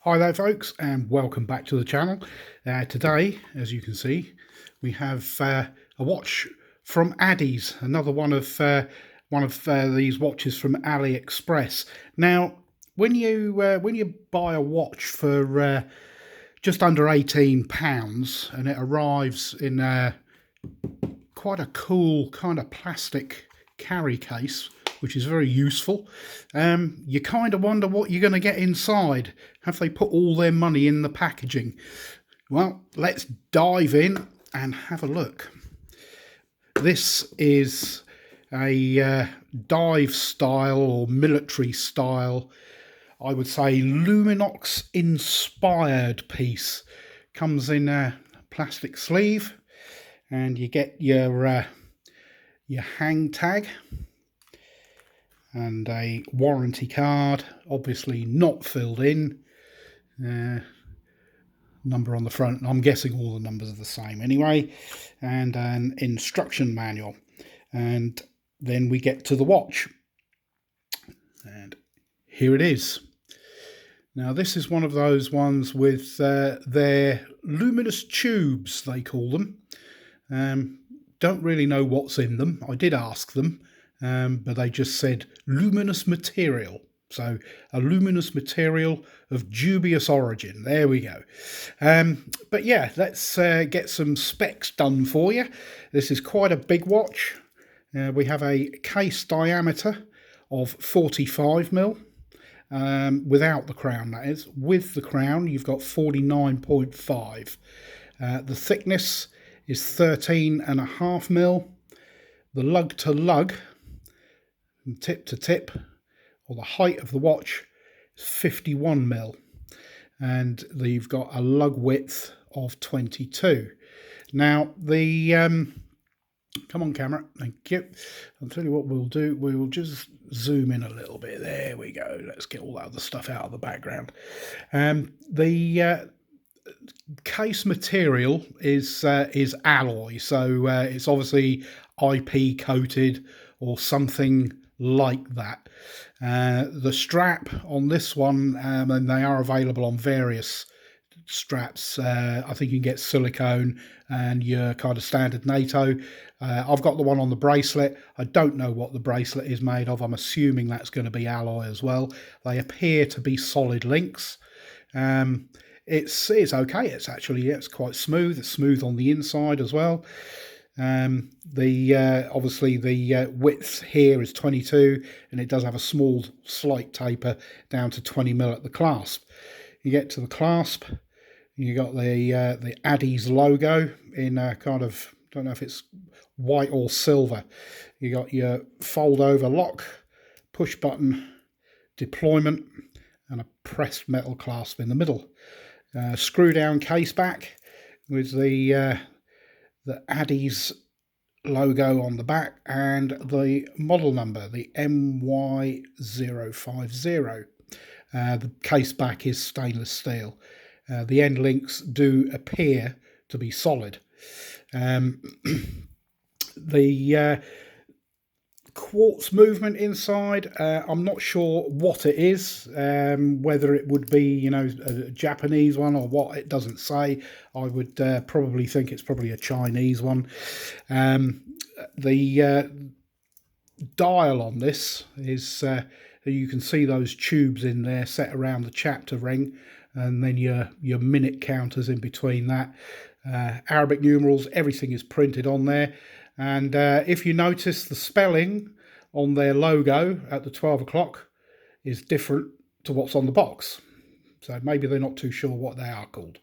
Hi there folks, and welcome back to the channel. Today, as you can see, we have a watch from Addies, another one of these watches from AliExpress. Now, when you buy a watch for just under £18 and it arrives in quite a cool kind of plastic carry case, which is very useful, you kind of wonder what you're going to get inside. Have they put all their money in the packaging? Well, let's dive in and have a look. This is a dive style or military style, I would say Luminox inspired piece. Comes in a plastic sleeve, and you get your hang tag and a warranty card, obviously not filled in. Number on the front, I'm guessing all the numbers are the same anyway, and an instruction manual. And then we get to the watch, and here it is. Now this is one of those ones with their luminous tubes, they call them. Don't really know what's in them. I did ask them, but they just said luminous material. So a luminous material of dubious origin. There we go. But yeah, let's get some specs done for you. This is quite a big watch. We have a case diameter of 45mm. Without the crown, that is. With the crown, you've got 49.5. The thickness is 13.5mm. The lug to lug, from tip to tip, or the height of the watch, is 51mm, and you've got a lug width of 22. Now the come on camera, thank you. I'll tell you what we'll do. We will just zoom in a little bit. There we go. Let's get all that other stuff out of the background. The case material is alloy, so it's obviously IP coated or something like that. The strap on this one, and they are available on various straps. I think you can get silicone and your kind of standard NATO. I've got the one on the bracelet. I don't know what the bracelet is made of. I'm assuming that's going to be alloy as well. They appear to be solid links. It's okay. It's quite smooth. It's smooth on the inside as well. Obviously the width here is 22, and it does have a small slight taper down to 20mm at the clasp. You get to the clasp, you got the Addies logo in a kind of, don't know if it's white or silver. You got your fold over lock, push button, deployment, and a pressed metal clasp in the middle. Screw down case back with the Addies logo on the back and the model number, the MY050. The case back is stainless steel. The end links do appear to be solid. The quartz movement inside, I'm not sure what it is, whether it would be, you know, a Japanese one or what. It doesn't say. I would probably think it's probably a Chinese one. The dial on this is, you can see those tubes in there set around the chapter ring, and then your minute counters in between that. Arabic numerals, everything is printed on there. And if you notice, the spelling on their logo at the 12 o'clock is different to what's on the box. So maybe they're not too sure what they are called.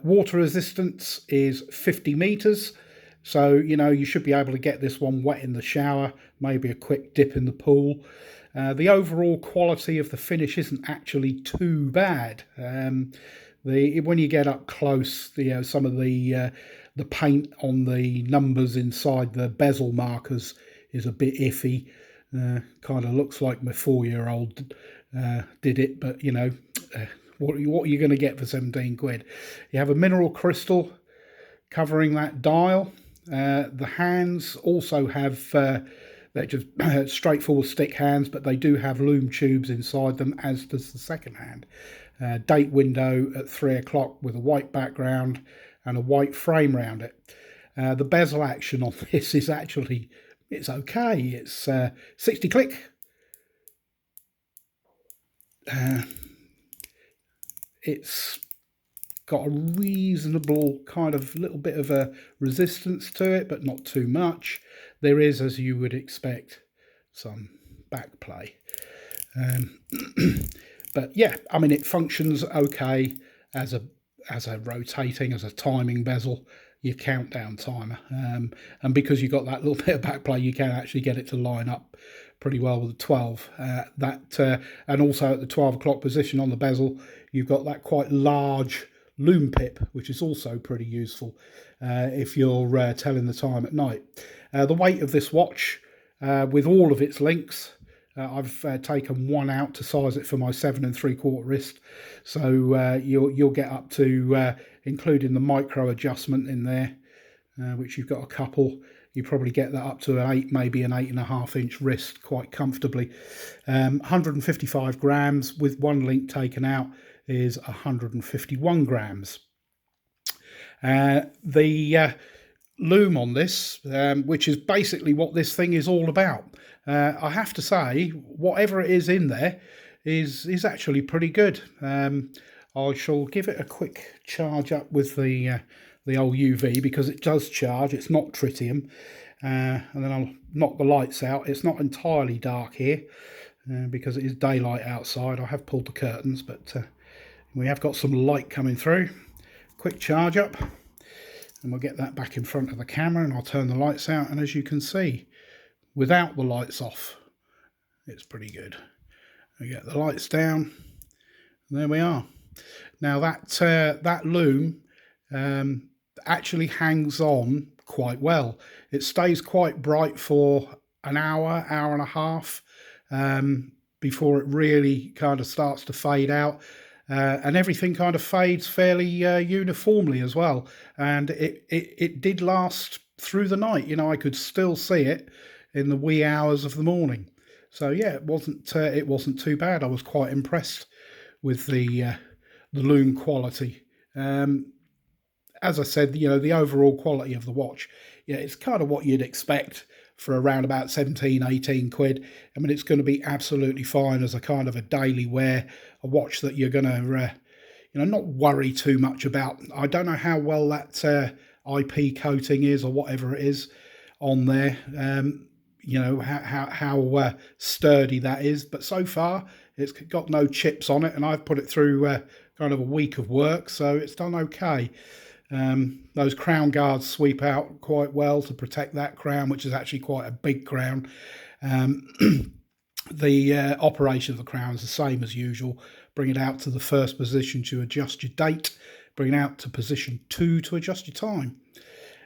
Water resistance is 50 meters. So, you know, you should be able to get this one wet in the shower, maybe a quick dip in the pool. The overall quality of the finish isn't actually too bad. When you get up close, some of the paint on the numbers inside the bezel markers is a bit iffy. Kind of looks like my 4-year-old did it, but you know, what are you going to get for 17 quid? You have a mineral crystal covering that dial. The hands also have They're just straightforward stick hands, but they do have lume tubes inside them, as does the second hand. Date window at 3 o'clock with a white background and a white frame around it. The bezel action on this is actually, it's okay. It's 60 click. It's got a reasonable kind of little bit of a resistance to it, but not too much. There is, as you would expect, some back play. But yeah, I mean, it functions okay as a rotating, as a timing bezel, your countdown timer. And because you've got that little bit of back play, you can actually get it to line up pretty well with the 12. And also at the 12 o'clock position on the bezel, you've got that quite large lume pip, which is also pretty useful if you're telling the time at night. The weight of this watch, with all of its links, I've taken one out to size it for my 7 3/4 wrist, so you'll get up to, including the micro adjustment in there, which you've got a couple. You probably get that up to an 8, maybe an 8.5 inch wrist quite comfortably. 155 grams with one link taken out is 151 grams. The lume on this, which is basically what this thing is all about. I have to say, whatever it is in there is actually pretty good. I shall give it a quick charge up with the old UV, because it does charge. It's not tritium. And then I'll knock the lights out. It's not entirely dark here because it is daylight outside. I have pulled the curtains, but we have got some light coming through. Quick charge up, and we'll get that back in front of the camera, and I'll turn the lights out. And as you can see, without the lights off, it's pretty good. We get the lights down, and there we are. Now that lume actually hangs on quite well. It stays quite bright for an hour, hour and a half before it really kind of starts to fade out. And everything kind of fades fairly uniformly as well. And it did last through the night. You know, I could still see it in the wee hours of the morning. So yeah, it wasn't too bad. I was quite impressed with the lume quality. As I said, you know, the overall quality of the watch, yeah, it's kind of what you'd expect for around about 17, 18 quid. I mean, it's going to be absolutely fine as a kind of a daily wear, a watch that you're going to, you know, not worry too much about. I don't know how well that IP coating is or whatever it is on there. You know, how sturdy that is. But so far, it's got no chips on it, and I've put it through kind of a week of work, so it's done okay. Those crown guards sweep out quite well to protect that crown, which is actually quite a big crown. The operation of the crown is the same as usual. Bring it out to the first position to adjust your date. Bring it out to position 2 to adjust your time.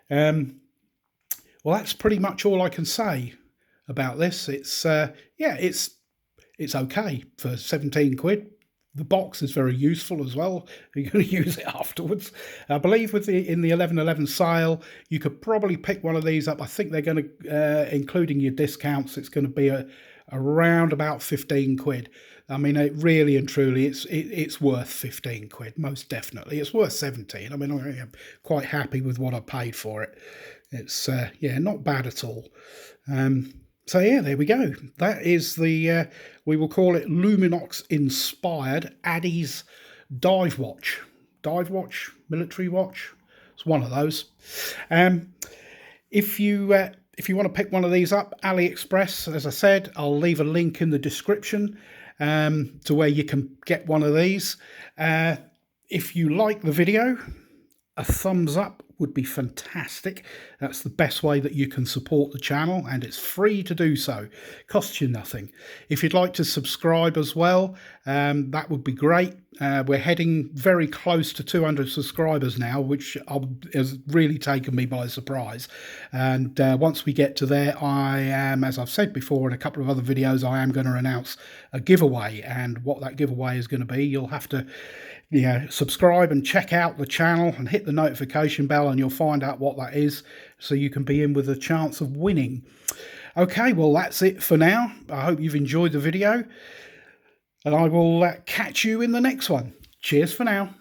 Well, that's pretty much all I can say about this. It's yeah, it's okay for 17 quid. The box is very useful as well. You're going to use it afterwards. I believe in the 1111 sale, you could probably pick one of these up. I think they're going to, including your discounts, it's going to be around about 15 quid. I mean, it really and truly, it's worth 15 quid, most definitely. It's worth 17. I mean, I'm quite happy with what I paid for it. It's, yeah, not bad at all. So yeah, there we go. That is the, we will call it Luminox inspired Addies dive watch. Dive watch, military watch. It's one of those. If you want to pick one of these up, AliExpress, as I said, I'll leave a link in the description to where you can get one of these. If you like the video, a thumbs up would be fantastic. That's the best way that you can support the channel, and it's free to do so. Costs you nothing. If you'd like to subscribe as well, that would be great. We're heading very close to 200 subscribers now, which has really taken me by surprise. And once we get to there, I am, as I've said before in a couple of other videos, I am going to announce a giveaway. And what that giveaway is going to be, you'll have to subscribe and check out the channel and hit the notification bell, and you'll find out what that is, so you can be in with a chance of winning. Okay, well, that's it for now. I hope you've enjoyed the video, and I will catch you in the next one. Cheers for now.